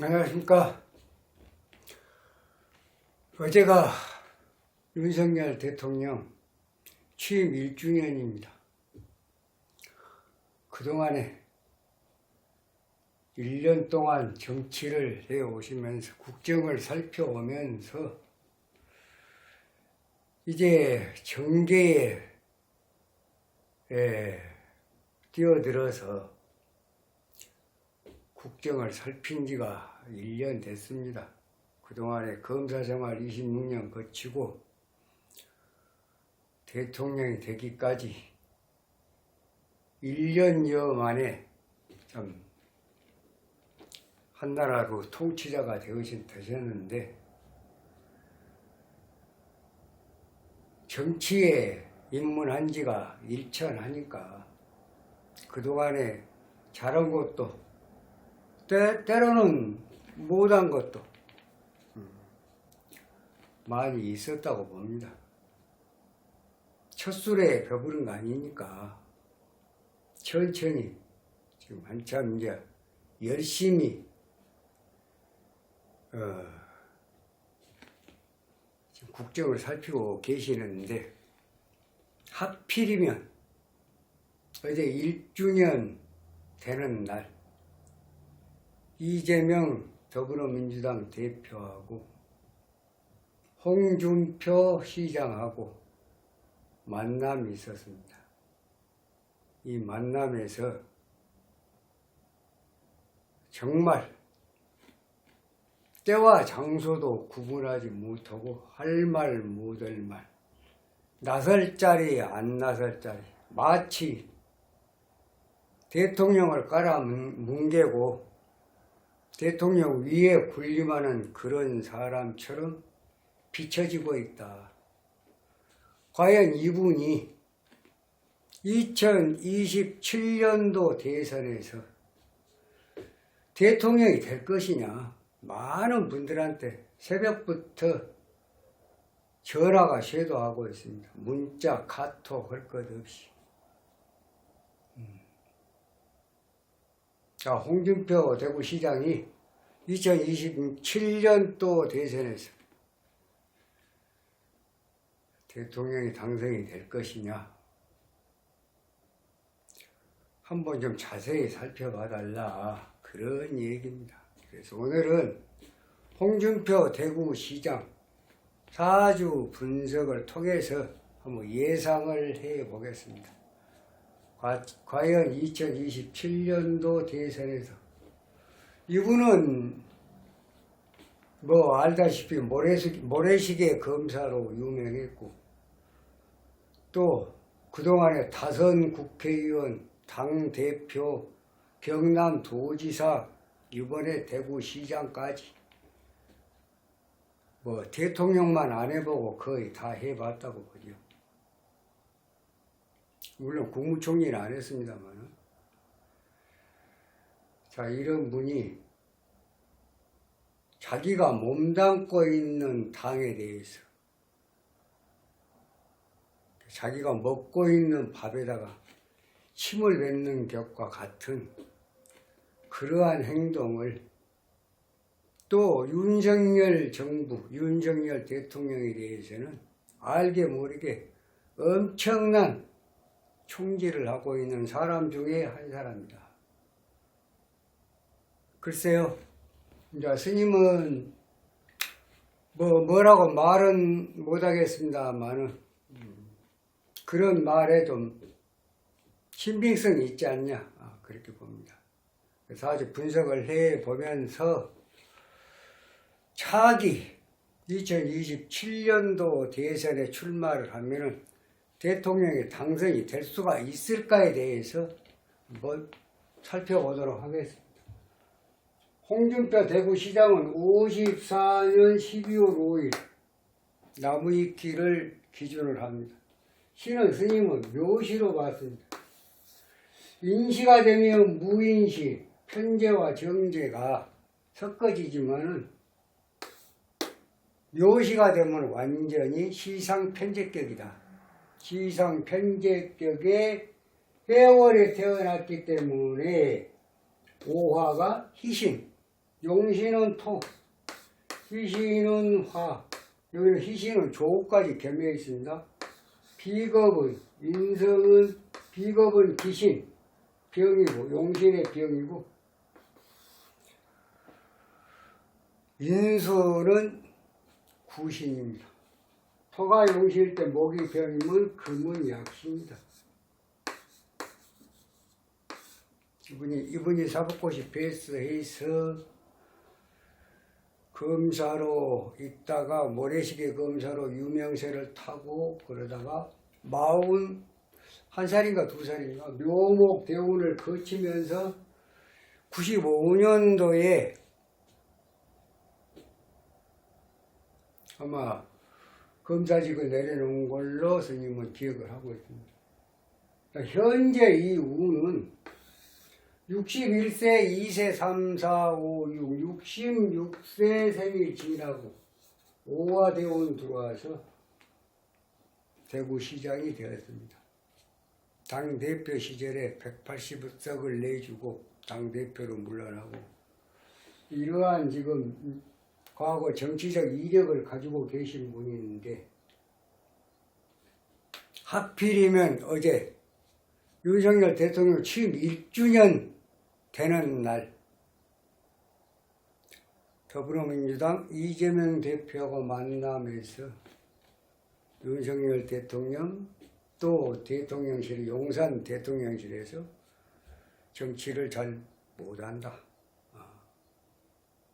안녕하십니까. 어제가 윤석열 대통령 취임 1주년입니다. 그동안에 1년 동안 정치를 해오시면서 국정을 살펴오면서 이제 정계에 뛰어들어서 국정을 살핀 지가 1년 됐습니다. 그동안에 검사 생활 26년 거치고 대통령이 되기까지 1년여 만에 참 한나라로 통치자가 되셨는데 정치에 입문한 지가 일천하니까 그동안에 잘한 것도 때로는 못한 것도 많이 있었다고 봅니다. 첫술에 배부른 거 아니니까 천천히 지금 한참 이제 열심히 지금 국정을 살피고 계시는데 하필이면 어제 1주년 되는 날 이재명 더불어민주당 대표하고 홍준표 시장하고 만남이 있었습니다. 이 만남에서 정말 때와 장소도 구분하지 못하고 할 말 못할 말, 나설 자리 안 나설 자리, 마치 대통령을 깔아 뭉개고 대통령 위에 군림하는 그런 사람처럼 비춰지고 있다. 과연 이분이 2027년도 대선에서 대통령이 될 것이냐, 많은 분들한테 새벽부터 전화가 쇄도하고 있습니다. 문자, 카톡 할 것 없이. 자, 홍준표 대구시장이 2027년도 대선에서 대통령이 당선이 될 것이냐, 한번 좀 자세히 살펴봐 달라, 그런 얘기입니다. 그래서 오늘은 홍준표 대구시장 사주 분석을 통해서 한번 예상을 해 보겠습니다. 과연 2027년도 대선에서 이분은 뭐 알다시피 모래시계 검사로 유명했고 또 그동안에 다선 국회의원, 당대표, 경남도지사, 이번에 대구시장까지 뭐 대통령만 안 해보고 거의 다 해봤다고 보죠. 물론 국무총리는 안 했습니다만. 자, 이런 분이 자기가 몸담고 있는 당에 대해서 자기가 먹고 있는 밥에다가 침을 뱉는 격과 같은 그러한 행동을 또 윤석열 정부, 윤석열 대통령에 대해서는 알게 모르게 엄청난 총질을 하고 있는 사람 중에 한 사람이다. 글쎄요, 이제 스님은 뭐라고 말은 못하겠습니다만은 그런 말에 좀 신빙성이 있지 않냐, 그렇게 봅니다. 그래서 아주 분석을 해보면서 차기 2027년도 대선에 출마를 하면은 대통령이 당선이 될 수가 있을까에 대해서 한번 살펴보도록 하겠습니다. 홍준표 대구시장은 54년 12월 5일 나무위키를 기준으로 합니다. 신은 스님은 묘시로 봤습니다. 인시가 되면 무인시, 편재와 정재가 섞어지지만은 묘시가 되면 완전히 시상편제격이다. 시상편제격의 해월에 태어났기 때문에 오화가 희신, 용신은 토, 희신은 화, 여기는 희신은 조까지 겸해 있습니다. 비겁은, 인성은, 비겁은 기신, 병이고, 용신의 병이고, 인수는 구신입니다. 토가 용신일 때 목이 병이면 금은 약신입니다. 이분이 사법고시 패스해서 검사로 있다가 모래시계 검사로 유명세를 타고 그러다가 41살인가 2살인가 묘목 대운을 거치면서 95년도에 아마 검사직을 내려놓은 걸로 스님은 기억을 하고 있습니다. 현재 이 운은 61세, 2세, 3, 4, 5, 6, 66세 생이 지나고 오화대운 들어와서 대구시장이 되었습니다. 당대표 시절에 180석을 내주고 당대표로 물러나고 이러한 지금 과거 정치적 이력을 가지고 계신 분이 있는데 하필이면 어제 윤석열 대통령 취임 1주년 되는 날 더불어민주당 이재명 대표하고 만나면서 윤석열 대통령 또 대통령실 용산 대통령실에서 정치를 잘 못한다.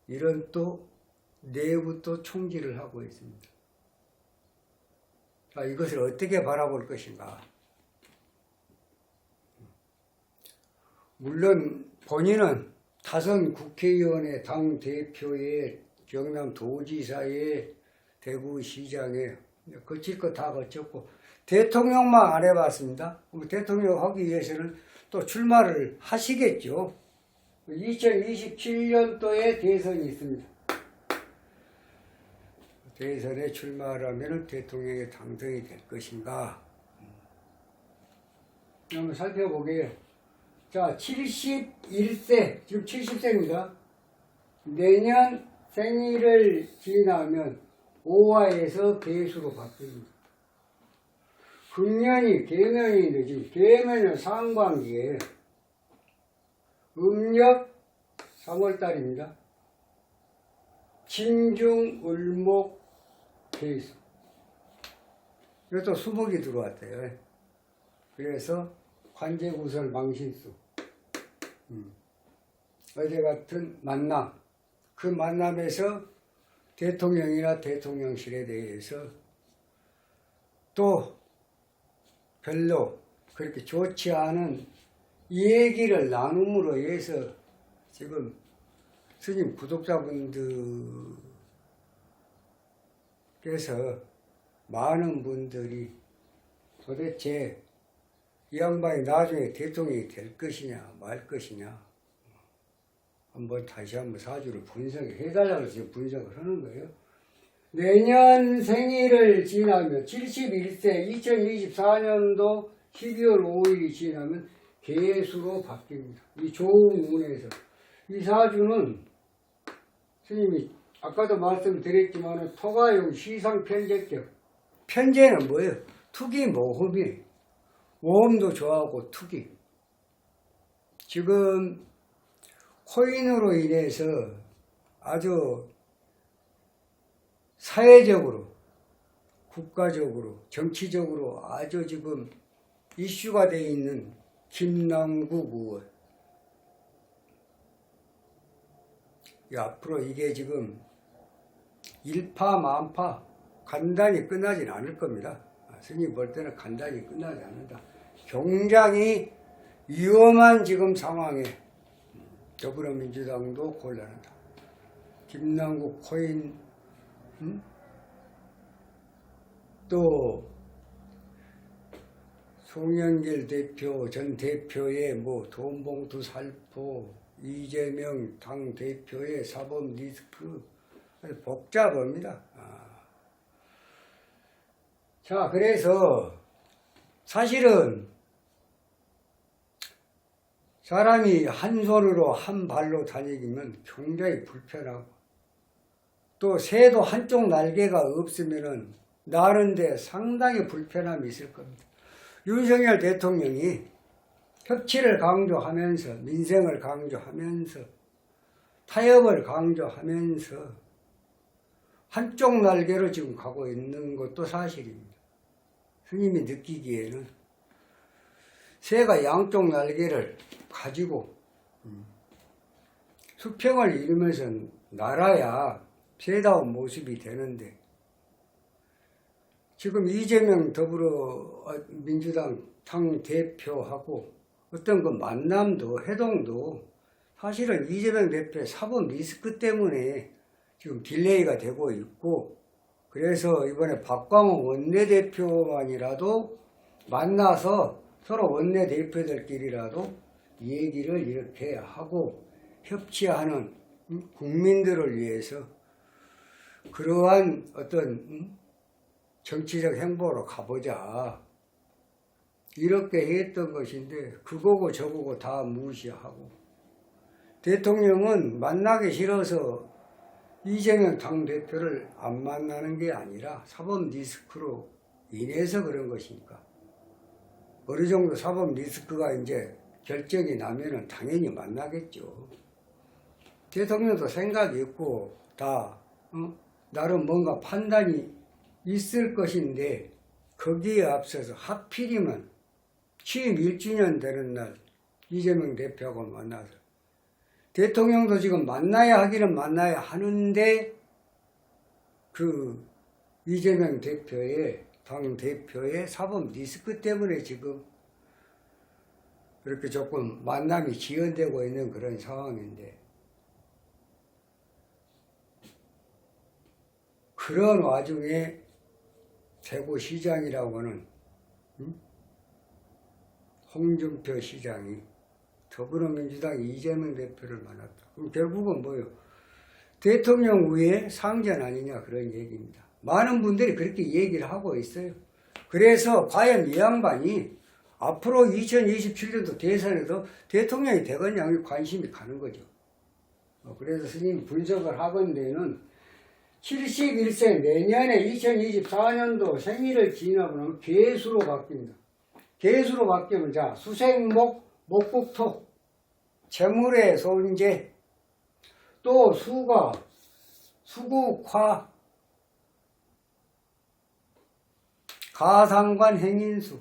이런 또 내부 또 총질을 하고 있습니다. 이것을 어떻게 바라볼 것인가. 물론 본인은 타선 국회의원의 당대표에 경남도지사에 대구시장에 거칠 거 다 거쳤고 대통령만 안 해봤습니다. 대통령 하기 위해서는 또 출마를 하시겠죠. 2027년도에 대선이 있습니다. 대선에 출마를 하면 대통령에 당선이 될 것인가. 한번 살펴보게요. 자, 71세, 지금 70세입니다. 내년 생일을 지나면 오화에서 개수로 바뀝니다. 금년이 계면이 되지, 계면은 상반기에 음력 3월달입니다. 진중, 을목, 개수. 이것도 수목이 들어왔대요. 그래서 관제구설 망신수. 어제 같은 만남. 그 만남에서 대통령이나 대통령실에 대해서 또 별로 그렇게 좋지 않은 얘기를 나눔으로 해서 지금 스님 구독자분들께서 많은 분들이 도대체 이 양반이 나중에 대통령이 될 것이냐 말 것이냐 다시 한번 사주를 분석해달라고 지금 분석을 하는 거예요. 내년 생일을 지나면 71세 2024년도 12월 5일이 지나면 개수로 바뀝니다. 이 좋은 운에서 이 사주는 스님이 아까도 말씀드렸지만 토가용 시상 편제격. 편제는 뭐예요? 투기 모험이에요. 모험도 좋아하고 투기. 지금 코인으로 인해서 아주 사회적으로, 국가적으로, 정치적으로 아주 지금 이슈가 되어 있는 김남국 의원. 앞으로 이게 지금 일파만파 간단히 끝나진 않을 겁니다. 스님 볼 때는 간단히 끝나지 않는다. 굉장히 위험한 지금 상황에 더불어민주당도 곤란하다. 김남국 코인 또 송영길 대표 전 대표의 돈봉투 살포 이재명 당 대표의 사법 리스크 아주 복잡합니다. 자, 그래서 사실은 사람이 한 손으로 한 발로 다니기면 굉장히 불편하고 또 새도 한쪽 날개가 없으면은 나는데 상당히 불편함이 있을 겁니다. 윤석열 대통령이 협치를 강조하면서 민생을 강조하면서 타협을 강조하면서 한쪽 날개로 지금 가고 있는 것도 사실입니다. 스님이 느끼기에는 새가 양쪽 날개를 가지고 수평을 이루면서 날아야 새다운 모습이 되는데 지금 이재명 더불어민주당 당대표하고 어떤 그 만남도 회동도 사실은 이재명 대표의 사법 리스크 때문에 지금 딜레이가 되고 있고 그래서 이번에 박광호 원내대표만이라도 만나서 서로 원내대표들끼리라도 얘기를 이렇게 하고 협치하는 국민들을 위해서 그러한 어떤 정치적 행보로 가보자 이렇게 했던 것인데 그거고 저거고 다 무시하고 대통령은 만나기 싫어서 이재명 당대표를 안 만나는 게 아니라 사법 리스크로 인해서 그런 것이니까 어느 정도 사법 리스크가 이제 결정이 나면은 당연히 만나겠죠. 대통령도 생각이 있고 다 나름 뭔가 판단이 있을 것인데 거기에 앞서서 하필이면 취임 1주년 되는 날 이재명 대표하고 만나서 대통령도 지금 만나야 하기는 만나야 하는데 그 이재명 대표의 당대표의 사법 리스크 때문에 지금 이렇게 조금 만남이 지연되고 있는 그런 상황인데 그런 와중에 대구시장이라고 하는 홍준표 시장이 더불어민주당 이재명 대표를 만났다. 그럼 결국은 뭐예요? 대통령 위에 상전 아니냐 그런 얘기입니다. 많은 분들이 그렇게 얘기를 하고 있어요. 그래서 과연 이 양반이 앞으로 2027년도 대선에도 대통령이 되겠냐고 관심이 가는 거죠. 그래서 스님 분석을 하건대는 71세 내년에 2024년도 생일을 지나고 나면 개수로 바뀝니다. 개수로 바뀌면 자 수생목 목국토 재물의 손재 또 수가 수국화 가상관 행인수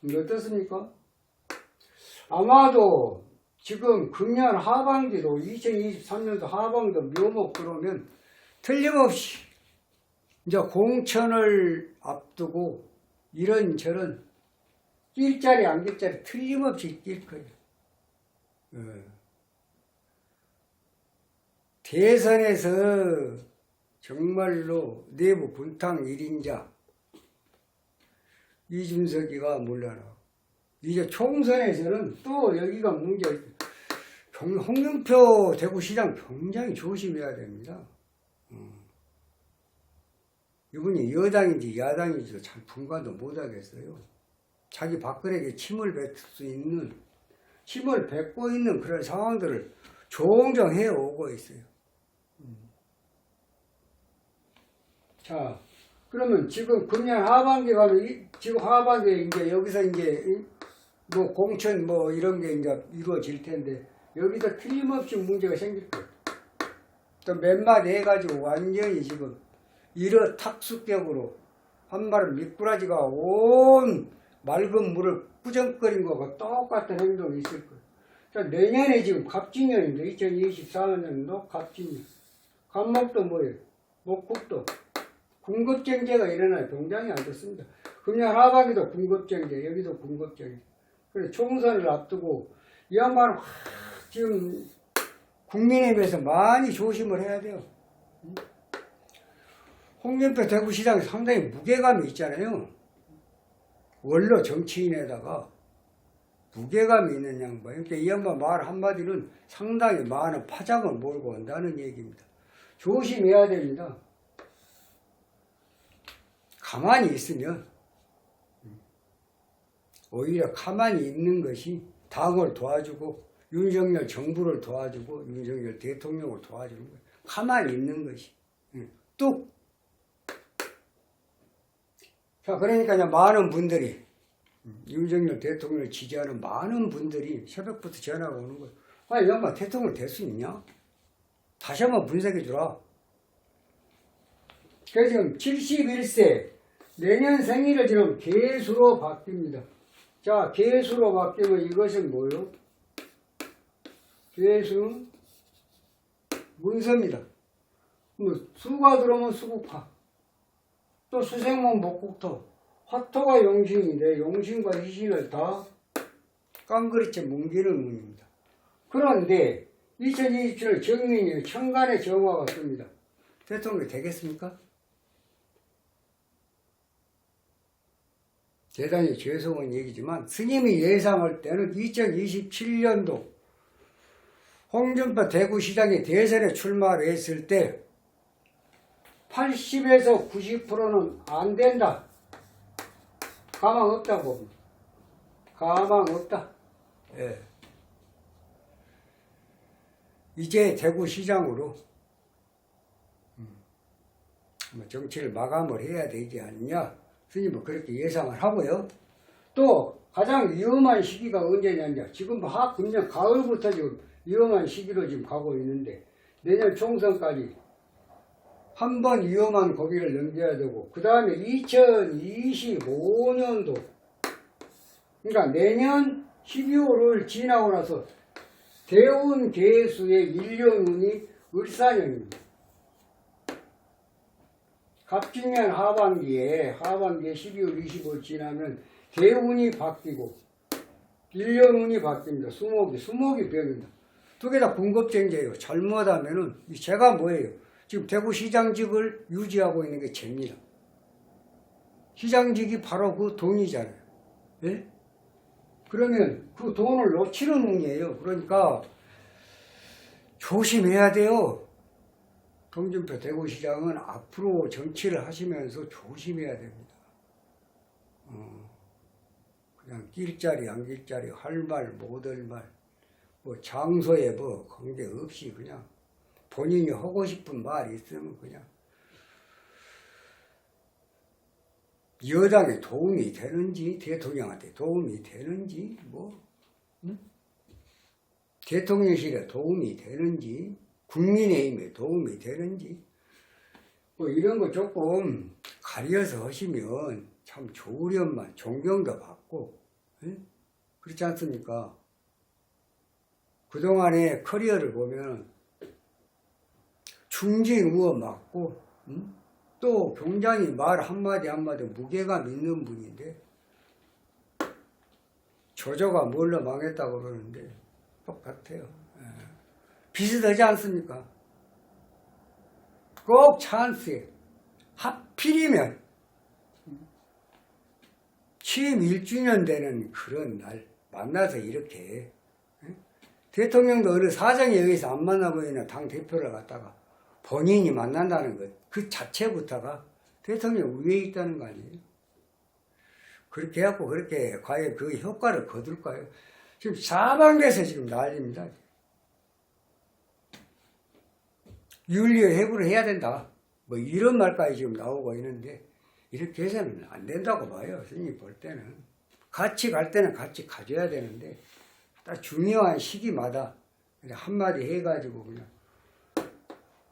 어떻습니까? 아마도 지금 금년 하반기도 2023년도 하반기도 묘목 들어오면 틀림없이 이제 공천을 앞두고 이런저런 낄자리 안 낄자리 틀림없이 낄 거예요. 대선에서 정말로 내부 분탕 1인자 이준석이가 물러나고 이제 총선에서는 또 여기가 문제 홍준표 대구시장 굉장히 조심해야 됩니다. 이분이 여당인지 야당인지도 참 분간도 못하겠어요. 자기 박근혜에게 침을 뱉을 수 있는 침을 뱉고 있는 그런 상황들을 종종 해오고 있어요. 자, 그러면 지금 금년 하반기 가면 지금 하반기에 이제 여기서 이제 뭐 공천 뭐 이런 게 이제 이루어질 텐데 여기서 틀림없이 문제가 생길 거예요. 또 몇 마디 해가지고 완전히 지금 이런 탁수격으로 한 마리 미꾸라지가 온 맑은 물을 꾸정거린 거가 똑같은 행동이 있을 거예요. 자, 내년에 지금 갑진년인데 2024년도 갑진년. 갑목도 뭐예요? 목국도. 군급쟁제가 일어나요. 동장이 안 좋습니다. 금년 하반기도 군급쟁제, 여기도 군급쟁제. 그래서 총선을 앞두고 이 양반은 지금 국민에 비해서 많이 조심을 해야 돼요. 홍준표 대구시장이 상당히 무게감이 있잖아요. 원로 정치인에다가 무게감이 있는 양반. 그러니까 이 양반 말 한마디는 상당히 많은 파장을 몰고 온다는 얘기입니다. 조심해야 됩니다. 가만히 있으면 오히려 가만히 있는 것이 당을 도와주고 윤석열 정부를 도와주고 윤석열 대통령을 도와주는 거예요. 가만히 있는 것이. 뚝. 자, 그러니까 이제 많은 분들이 윤석열 대통령을 지지하는 많은 분들이 새벽부터 전화가 오는 거예요. 아니, 양반 대통령 될 수 있냐? 다시 한번 분석해 주라. 그래서 지금 71세, 내년 생일을 지금 개수로 바뀝니다. 자, 개수로 바뀌면 이것은 뭐요? 개수, 문서입니다. 뭐 수가 들어오면 수국화, 또 수생문 목국토, 화토가 용신인데 용신과 희신을 다 깡그리째 뭉기는 문입니다. 그런데 2027년 정민이 천간의 정화가 뜹니다. 대통령이 되겠습니까? 대단히 죄송한 얘기지만 스님이 예상할 때는 2027년도 홍준표 대구시장이 대선에 출마를 했을 때 80에서 90%는 안 된다. 가망 없다 봅니다. 가망 없다. 예. 이제 대구시장으로 정치를 마감을 해야 되지 않냐. 스님은 그렇게 예상을 하고요. 또 가장 위험한 시기가 언제냐냐. 지금 금년 가을부터 지금 위험한 시기로 지금 가고 있는데 내년 총선까지 한 번 위험한 고비를 넘겨야 되고 그 다음에 2025년도 그러니까 내년 12월을 지나고 나서 대운 개수의 일령운이 을사년입니다. 갑진년 하반기에 12월 25일 지나면 대운이 바뀌고 일령운이 바뀝니다. 수목이 변합니다. 두 개 다 군급쟁제예요. 잘못하면은 제가 뭐예요? 지금 대구시장직을 유지하고 있는 게 죄입니다. 시장직이 바로 그 돈이잖아요. 예? 그러면 그 돈을 놓치는 운이에요. 그러니까 조심해야 돼요. 홍준표 대구시장은 앞으로 정치를 하시면서 조심해야 됩니다. 그냥 낄자리 안 낄자리 할 말 못할 말 뭐 장소에 뭐 관계없이 그냥 본인이 하고 싶은 말이 있으면 그냥 여당에 도움이 되는지 대통령한테 도움이 되는지 뭐 대통령실에 도움이 되는지 국민의힘에 도움이 되는지 뭐 이런 거 조금 가려서 하시면 참 좋으련만 존경도 받고 그렇지 않습니까? 그동안의 커리어를 보면 중징의원 맞고 또 굉장히 말 한마디 한마디 무게감 있는 분인데 조조가 뭘로 망했다고 그러는데 똑같아요. 비슷하지 않습니까? 꼭 찬스에 하필이면 취임 1주년 되는 그런 날 만나서 이렇게 대통령도 어느 사정에 의해서 안 만나고 있는 당대표를 갖다가 본인이 만난다는 것 그 자체부터가 대통령 위에 있다는 거 아니에요? 그렇게 해갖고 그렇게 과연 그 효과를 거둘까요? 지금 사방에서 지금 난립니다. 윤리의 해부를 해야 된다. 뭐 이런 말까지 지금 나오고 있는데 이렇게 해서는 안 된다고 봐요. 스님이 볼 때는. 같이 갈 때는 같이 가져야 되는데 딱 중요한 시기마다 한마디 해가지고 그냥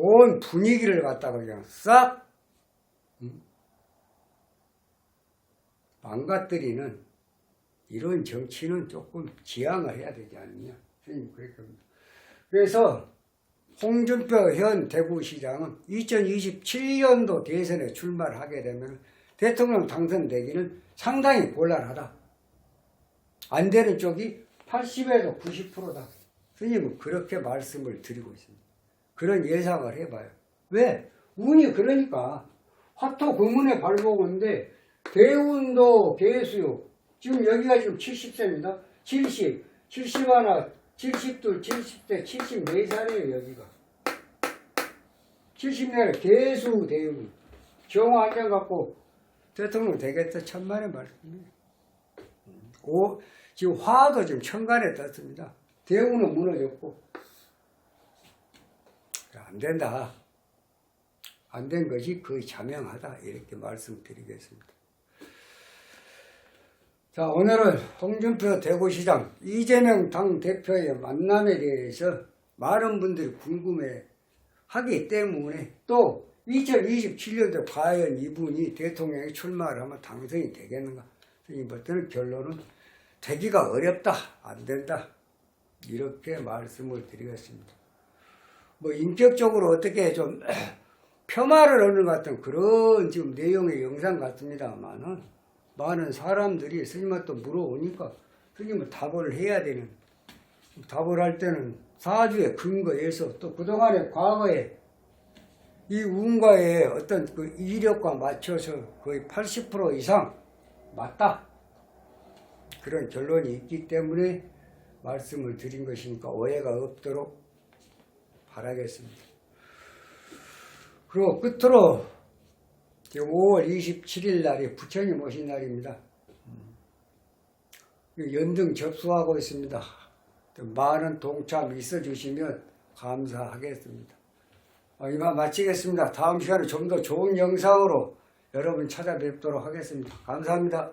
온 분위기를 갖다가 그냥 싹 망가뜨리는 이런 정치는 조금 지양을 해야 되지 않느냐. 스님 그렇게 합니다. 그래서 홍준표 현 대구시장은 2027년도 대선에 출마를 하게 되면 대통령 당선되기는 상당히 곤란하다. 안 되는 쪽이 80에서 90%다. 스님은 그렇게 말씀을 드리고 있습니다. 그런 예상을 해봐요. 왜? 운이 그러니까 화토 금운의 발복인데 대운도 개수요. 지금 여기가 지금 70세입니다. 70, 71, 72, 70대, 74살이에요, 여기가. 70년에 개수 대운. 정화 한장 갖고 대통령 되겠다. 천만의 말씀이에요. 지금 화도 지금 천간에 떴습니다. 대우는 무너졌고 안 된다. 안 된 것이 거의 자명하다. 이렇게 말씀드리겠습니다. 자, 오늘은 홍준표 대구시장 이재명 당대표의 만남에 대해서 많은 분들이 궁금해 하기 때문에 또 2027년도 과연 이분이 대통령에 출마를 하면 당선이 되겠는가? 이것들은 결론은 되기가 어렵다. 안 된다. 이렇게 말씀을 드리겠습니다. 뭐 인격적으로 어떻게 좀 폄하를 하는 것 같은 그런 지금 내용의 영상 같습니다만은 많은 사람들이 스님한테 물어오니까 스님은 답을 해야 되는, 답을 할 때는 사주의 근거에서 또 그동안의 과거에 이 운과의 어떤 그 이력과 맞춰서 거의 80% 이상 맞다. 그런 결론이 있기 때문에 말씀을 드린 것이니까 오해가 없도록 바라겠습니다. 그리고 끝으로 5월 27일 날이 부처님 오신 날입니다. 연등 접수하고 있습니다. 많은 동참 있어 주시면 감사하겠습니다. 이만 마치겠습니다. 다음 시간에 좀 더 좋은 영상으로 여러분 찾아뵙도록 하겠습니다. 감사합니다.